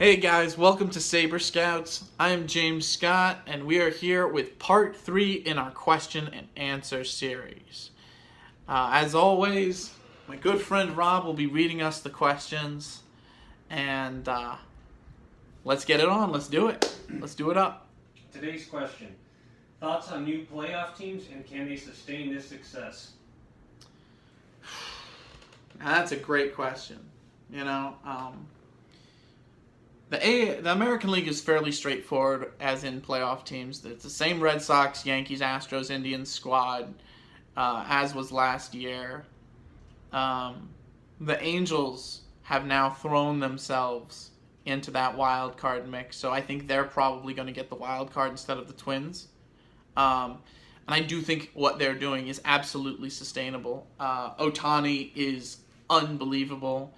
Hey guys, welcome to Saber Scouts. I am James Scott, and we are here with part 3 in our question and answer series. As always, my good friend Rob will be reading us the questions, and let's get it on. Let's do it. Let's do it up. Today's question: thoughts on new playoff teams and can they sustain this success? That's a great question. The American League is fairly straightforward, as in playoff teams. It's the same Red Sox, Yankees, Astros, Indians squad as was last year. The Angels have now thrown themselves into that wild card mix, so I think they're probably going to get the wild card instead of the Twins. And I do think what they're doing is absolutely sustainable. Ohtani is unbelievable.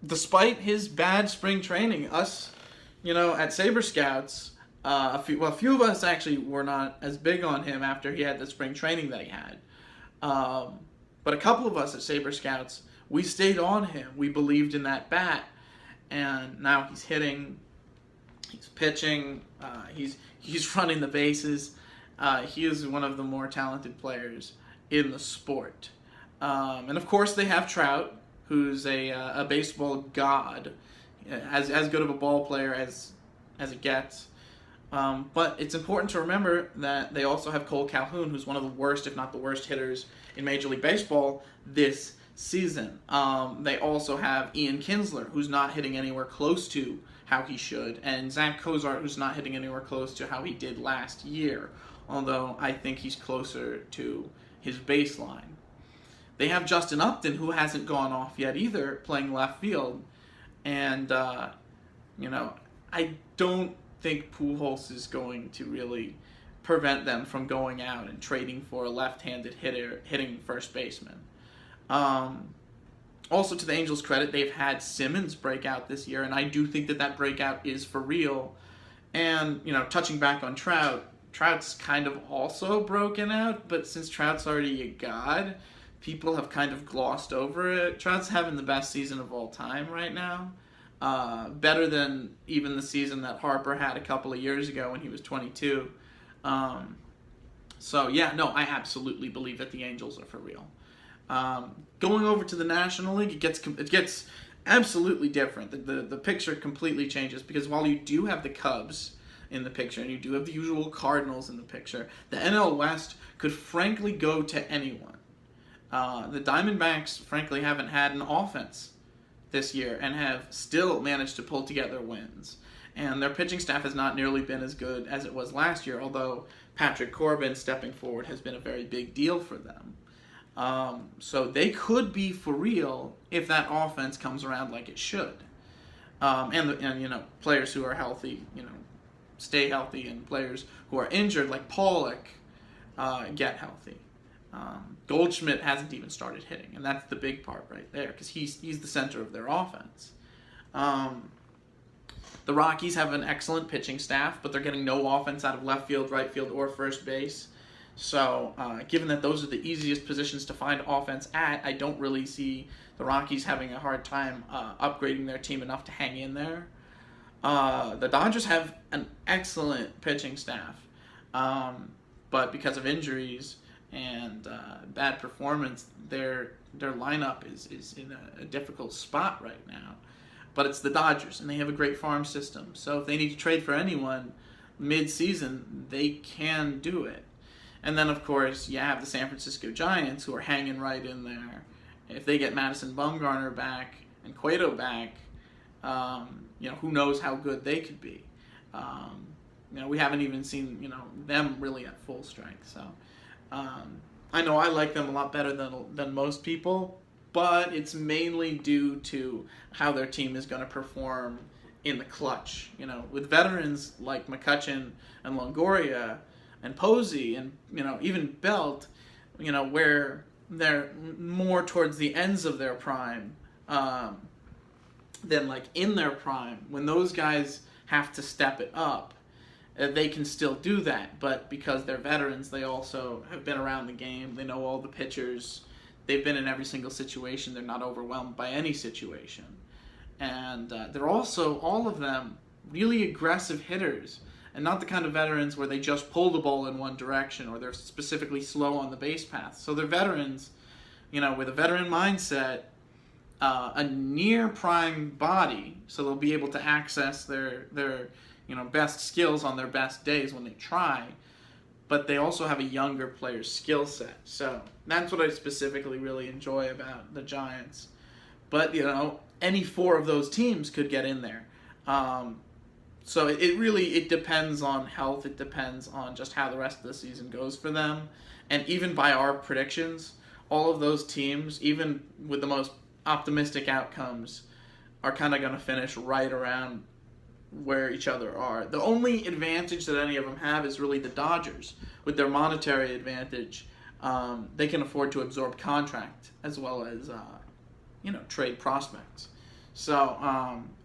Despite his bad spring training, us, at Saber Scouts, a few of us actually were not as big on him after he had the spring training that he had. But a couple of us at Saber Scouts, we stayed on him. We believed in that bat, and now he's hitting, he's pitching, he's running the bases. He is one of the more talented players in the sport. And of course, they have Trout, who's a baseball god, as good of a ball player as it gets. But it's important to remember that they also have Cole Calhoun, who's one of the worst, if not the worst, hitters in Major League Baseball this season. They also have Ian Kinsler, who's not hitting anywhere close to how he should, and Zach Cozart, who's not hitting anywhere close to how he did last year, although I think he's closer to his baseline. They have Justin Upton, who hasn't gone off yet either, playing left field. And, I don't think Pujols is going to really prevent them from going out and trading for a left-handed hitter hitting first baseman. Also, to the Angels' credit, they've had Simmons break out this year, and I do think that breakout is for real. And, touching back on Trout's kind of also broken out, but since Trout's already a god, people have kind of glossed over it. Trout's having the best season of all time right now. Better than even the season that Harper had a couple of years ago when he was 22. I absolutely believe that the Angels are for real. Going over to the National League, it gets absolutely different. The picture completely changes, because while you do have the Cubs in the picture and you do have the usual Cardinals in the picture, the NL West could frankly go to anyone. The Diamondbacks, frankly, haven't had an offense this year and have still managed to pull together wins. And their pitching staff has not nearly been as good as it was last year, although Patrick Corbin stepping forward has been a very big deal for them. So they could be for real if that offense comes around like it should. And players who are healthy, stay healthy, and players who are injured, like Pollock, get healthy. Goldschmidt hasn't even started hitting, and that's the big part right there, because he's the center of their offense. The Rockies have an excellent pitching staff, but they're getting no offense out of left field, right field, or first base. So, given that those are the easiest positions to find offense at, I don't really see the Rockies having a hard time upgrading their team enough to hang in there. The Dodgers have an excellent pitching staff, but because of injuries and bad performance, their lineup is in a difficult spot right now. But it's the Dodgers, and they have a great farm system. So if they need to trade for anyone mid-season, they can do it. And then, of course, you have the San Francisco Giants, who are hanging right in there. If they get Madison Bumgarner back and Cueto back, who knows how good they could be. We haven't even seen, them really at full strength. So I know I like them a lot better than most people, but it's mainly due to how their team is going to perform in the clutch. With veterans like McCutchen and Longoria and Posey and, even Belt, where they're more towards the ends of their prime than like in their prime. When those guys have to step it up, they can still do that, but because they're veterans, they also have been around the game. They know all the pitchers. They've been in every single situation. They're not overwhelmed by any situation. And they're also, all of them, really aggressive hitters, and not the kind of veterans where they just pull the ball in one direction or they're specifically slow on the base path. So they're veterans, with a veteran mindset, a near prime body, so they'll be able to access their best skills on their best days when they try. But they also have a younger player's skill set. So that's what I specifically really enjoy about the Giants. But, any four of those teams could get in there. So it depends on health. It depends on just how the rest of the season goes for them. And even by our predictions, all of those teams, even with the most optimistic outcomes, are kind of going to finish right around where each other are. The only advantage that any of them have is really the Dodgers. With their monetary advantage, they can afford to absorb contract as well as trade prospects. So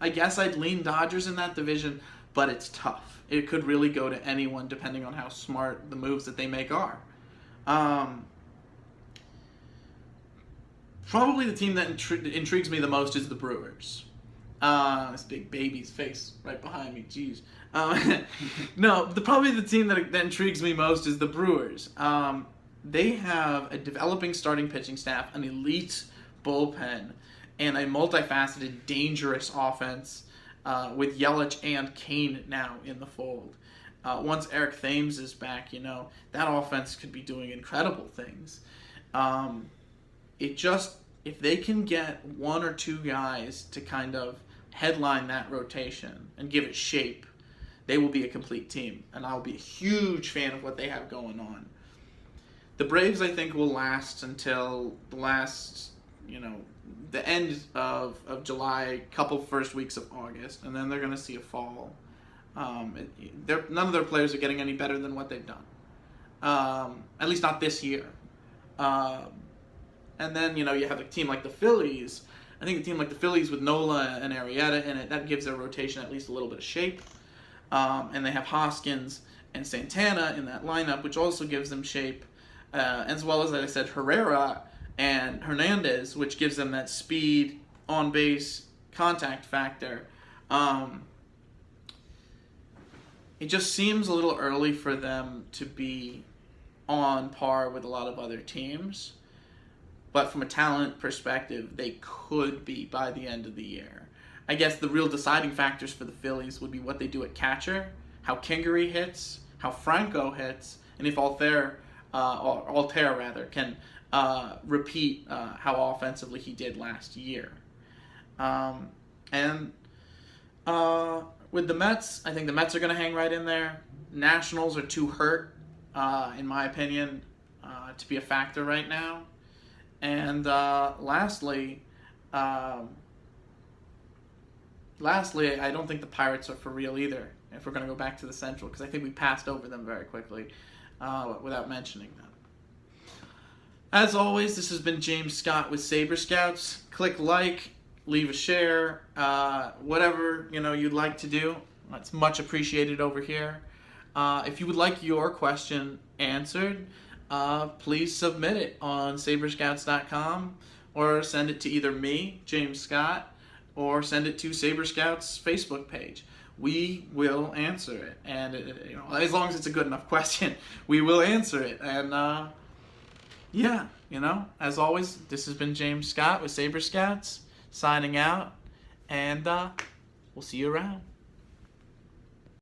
I guess I'd lean Dodgers in that division, but it's tough. It could really go to anyone depending on how smart the moves that they make are. Probably the team that intrigues me the most is the Brewers. This big baby's face right behind me. Jeez. Probably the team that intrigues me most is the Brewers. They have a developing starting pitching staff, an elite bullpen, and a multifaceted, dangerous offense with Yelich and Kane now in the fold. Once Eric Thames is back, that offense could be doing incredible things. If they can get one or two guys to kind of headline that rotation and give it shape, they will be a complete team. And I'll be a huge fan of what they have going on. The Braves, I think, will last until the end of July, couple first weeks of August, and then they're going to see a fall. None of their players are getting any better than what they've done. At least not this year. And then, you have a team like the Phillies. I think a team like the Phillies with Nola and Arrieta in it, that gives their rotation at least a little bit of shape. And they have Hoskins and Santana in that lineup, which also gives them shape. As well as I said, Herrera and Hernandez, which gives them that speed, on-base, contact factor. It just seems a little early for them to be on par with a lot of other teams. But from a talent perspective, they could be by the end of the year. I guess the real deciding factors for the Phillies would be what they do at catcher, how Kingery hits, how Franco hits, and if Altair can repeat how offensively he did last year. With the Mets, I think the Mets are going to hang right in there. Nationals are too hurt, in my opinion, to be a factor right now. And lastly, I don't think the Pirates are for real either, if we're going to go back to the Central, because I think we passed over them very quickly without mentioning them. As always, this has been James Scott with Saber Scouts. Click like, leave a share, whatever you'd like to do. That's much appreciated over here. If you would like your question answered, please submit it on Saberscouts.com or send it to either me, James Scott, or send it to Saber Scouts' Facebook page. We will answer it, and as long as it's a good enough question, we will answer it. And as always, this has been James Scott with Saber Scouts signing out, and we'll see you around.